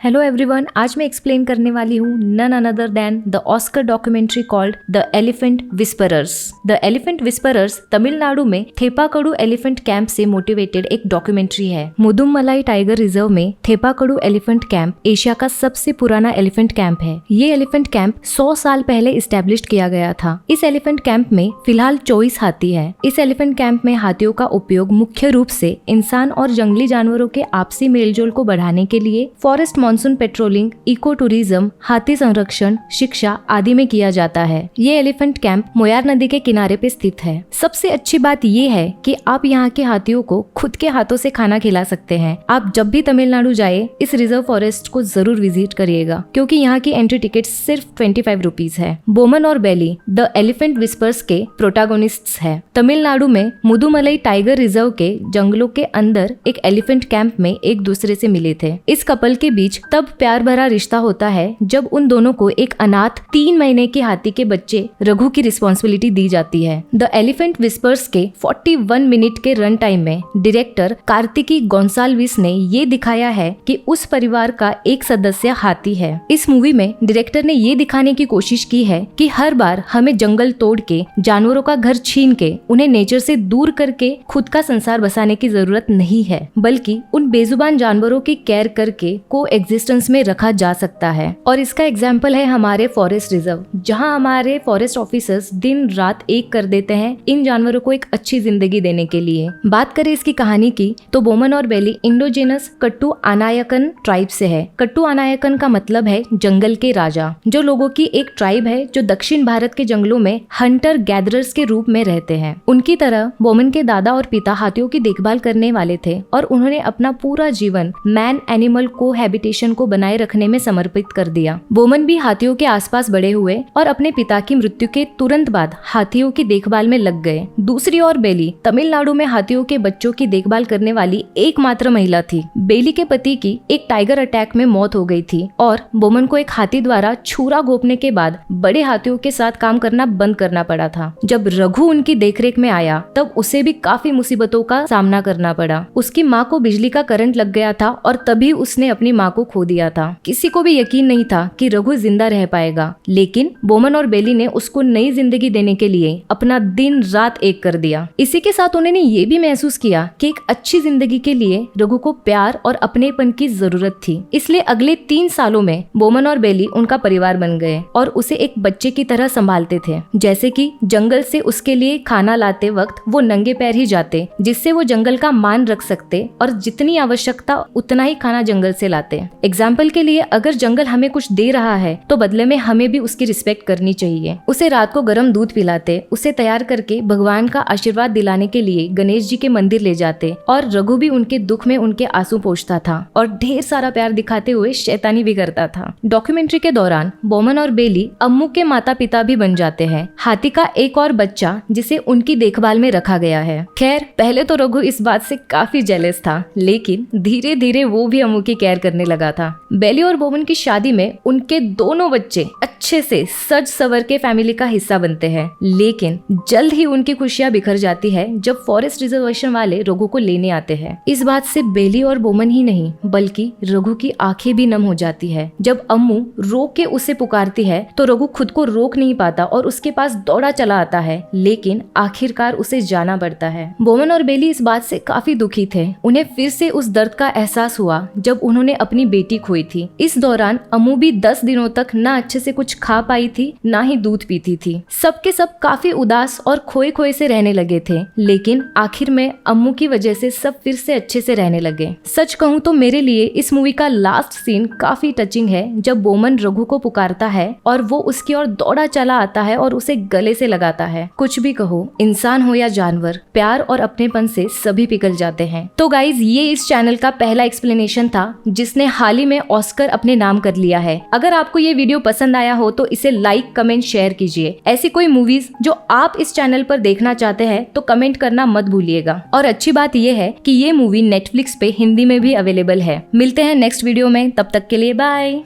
Hello everyone, आज मैं explain करने वाली हूँ none other than the Oscar documentary called the elephant whisperers. The elephant whisperers Tamil Nadu में थेपाकड़ू एलिफेंट कैंप से मोटिवेटेड एक डॉक्यूमेंट्री है। मुदुमलाई टाइगर रिजर्व में थेपाकड़ू एलिफेंट कैंप एशिया का सबसे पुराना एलिफेंट कैंप है। ये एलिफेंट कैंप 100 साल पहले इस्टेब्लिश किया गया था। इस एलिफेंट कैंप में फिलहाल 24 हाथी है। इस एलिफेंट कैंप में हाथियों का उपयोग मुख्य रूप से इंसान और जंगली जानवरों के आपसी मेलजोल को बढ़ाने के लिए forest monsoon patrolling, eco tourism, हाथी संरक्षण, शिक्षा आदि में किया जाता है। ये एलिफेंट कैंप मोयार नदी के किनारे पे स्थित है। सबसे अच्छी बात ये है कि आप यहाँ के हाथियों को खुद के हाथों से खाना खिला सकते हैं। आप जब भी तमिलनाडु जाए इस रिजर्व फॉरेस्ट को जरूर विजिट करिएगा, क्योंकि यहाँ की एंट्री टिकट सिर्फ 25 रुपीज है। बोमन और बेली द एलिफेंट विस्पर्स के प्रोटैगोनिस्ट्स है। तमिलनाडु में मुदुमलाई टाइगर रिजर्व के जंगलों के अंदर एक एलिफेंट कैंप में एक दूसरे से मिले थे। इस कपल के बीच तब प्यार भरा रिश्ता होता है जब उन दोनों को एक अनाथ 3 महीने के हाथी के बच्चे रघु की रिस्पॉन्सिबिलिटी दी जाती है। द एलिफेंट विस्पर्स के 41 मिनट के रन टाइम में डायरेक्टर कार्तिकी गोंसाल्विस ने ये दिखाया है कि उस परिवार का एक सदस्य हाथी है। इस मूवी में डायरेक्टर ने ये दिखाने की कोशिश की है कि हर बार हमें जंगल तोड़ के, जानवरों का घर छीन के, उन्हें नेचर से दूर करके खुद का संसार बसाने की जरूरत नहीं है, बल्कि उन बेजुबान जानवरों की केयर करके को एग्जिस्टेंस में रखा जा सकता है। और इसका एग्जाम्पल है हमारे फॉरेस्ट रिजर्व, जहां हमारे फॉरेस्ट ऑफिसर्स दिन रात एक कर देते हैं इन जानवरों को एक अच्छी जिंदगी देने के लिए। बात करें इसकी कहानी की तो बोमन और बेली इंडोजिनस कट्टू अनायकन ट्राइब से है। कट्टू अनायकन का मतलब है जंगल के राजा, जो लोगों की एक ट्राइब है जो दक्षिण भारत के जंगलों में हंटर गैदरर्स के रूप में रहते हैं। उनकी तरह बोमन के दादा और पिता हाथियों की देखभाल करने वाले थे और उन्होंने अपना पूरा जीवन मैन एनिमल कोहैबिटेशन को बनाए रखने में समर्पित कर दिया। बोमन भी हाथियों के आसपास बड़े हुए और अपने पिता की मृत्यु के तुरंत बाद हाथियों की देखभाल में लग गए। दूसरी ओर बेली तमिलनाडु में हाथियों के बच्चों की देखभाल करने वाली एकमात्र महिला थी। बेली के पति की एक टाइगर अटैक में मौत हो गई थी और बोमन को एक हाथी द्वारा छुरा घोंपने के बाद बड़े हाथियों के साथ काम करना बंद करना पड़ा था। जब रघु उनकी देखरेख में आया तब उसे भी काफी मुसीबतों का सामना करना पड़ा। उसकी माँ को बिजली का करंट लग गया था और तभी उसने अपनी माँ को खो दिया था। किसी को भी यकीन नहीं था कि रघु जिंदा रह पाएगा, लेकिन बोमन और बेली ने उसको नई जिंदगी देने के लिए अपना दिन रात एक कर दिया। इसी के साथ उन्होंने ये भी महसूस किया कि एक अच्छी जिंदगी के लिए रघु को प्यार और अपनेपन की जरूरत थी। इसलिए अगले 3 सालों में बोमन और बेली उनका परिवार बन गए और उसे एक बच्चे की तरह संभालते थे। जैसे कि जंगल से उसके लिए खाना लाते वक्त वो नंगे पैर ही जाते, जिससे वो जंगल का मान रख सकते और जितनी आवश्यकता उतना ही खाना जंगल से लाते। एग्जाम्पल के लिए, अगर जंगल हमें कुछ दे रहा है तो बदले में हमें भी उसकी रिस्पेक्ट करनी चाहिए। उसे रात को गर्म दूध पिलाते, उसे तैयार करके भगवान का आशीर्वाद दिलाने के लिए गणेश जी के मंदिर ले जाते और रघु भी उनके दुख में उनके आंसू पोंछता था और ढेर सारा प्यार दिखाते हुए शैतानी भी करता था। डॉक्यूमेंट्री के दौरान बोमन और बेली अम्मू के माता पिता भी बन जाते हैं। हाथी का एक और बच्चा जिसे उनकी देखभाल में रखा गया है। खैर, पहले तो रघु इस बात से काफी जेलस था, लेकिन धीरे धीरे वो भी अम्मू की केयर करने लगा था। बेली और बोमन की शादी में उनके दोनों बच्चे अच्छे से सज सवर के फैमिली का हिस्सा बनते हैं, लेकिन जल्द ही उनकी खुशियां बिखर जाती है जब फॉरेस्ट रिजर्वेशन वाले रघु को लेने आते हैं। इस बात से बेली और बोमन ही नहीं बल्कि रघु की आंखें भी नम हो जाती है। जब अम्मू रो के उसे पुकारती है तो रघु खुद को रोक नहीं पाता और उसके पास दौड़ा चला आता है, लेकिन आखिरकार उसे जाना पड़ता है। बोमन और बेली इस बात से काफी दुखी थे। उन्हें फिर से उस दर्द का एहसास हुआ जब उन्होंने अपनी बेटी खोई थी। इस दौरान अम्मू भी 10 दिनों तक ना अच्छे से कुछ खा पाई थी, ना ही दूध पीती थी। सबके सब काफी उदास और खोए खोए से रहने लगे थे, लेकिन आखिर में अम्मू की वजह से सब फिर से अच्छे से रहने लगे। सच कहूँ तो मेरे लिए इस मूवी का लास्ट सीन काफी टचिंग है, जब बोमन रघु को पुकारता है और वो उसकी ओर दौड़ा चला आता है और उसे गले से लगाता है। कुछ भी कहो, इंसान हो या जानवर, प्यार और अपनेपन से सभी पिघल जाते हैं। तो गाइज, ये इस चैनल का पहला एक्सप्लेनेशन था जिसने हाल ही में ऑस्कर अपने नाम कर लिया है। अगर आपको ये वीडियो पसंद आया हो तो इसे लाइक, कमेंट, शेयर कीजिए। ऐसी कोई मूवीज जो आप इस चैनल पर देखना चाहते हैं तो कमेंट करना मत भूलिएगा। और अच्छी बात यह है कि ये मूवी नेटफ्लिक्स पे हिंदी में भी अवेलेबल है। मिलते हैं नेक्स्ट वीडियो में, तब तक के लिए बाय।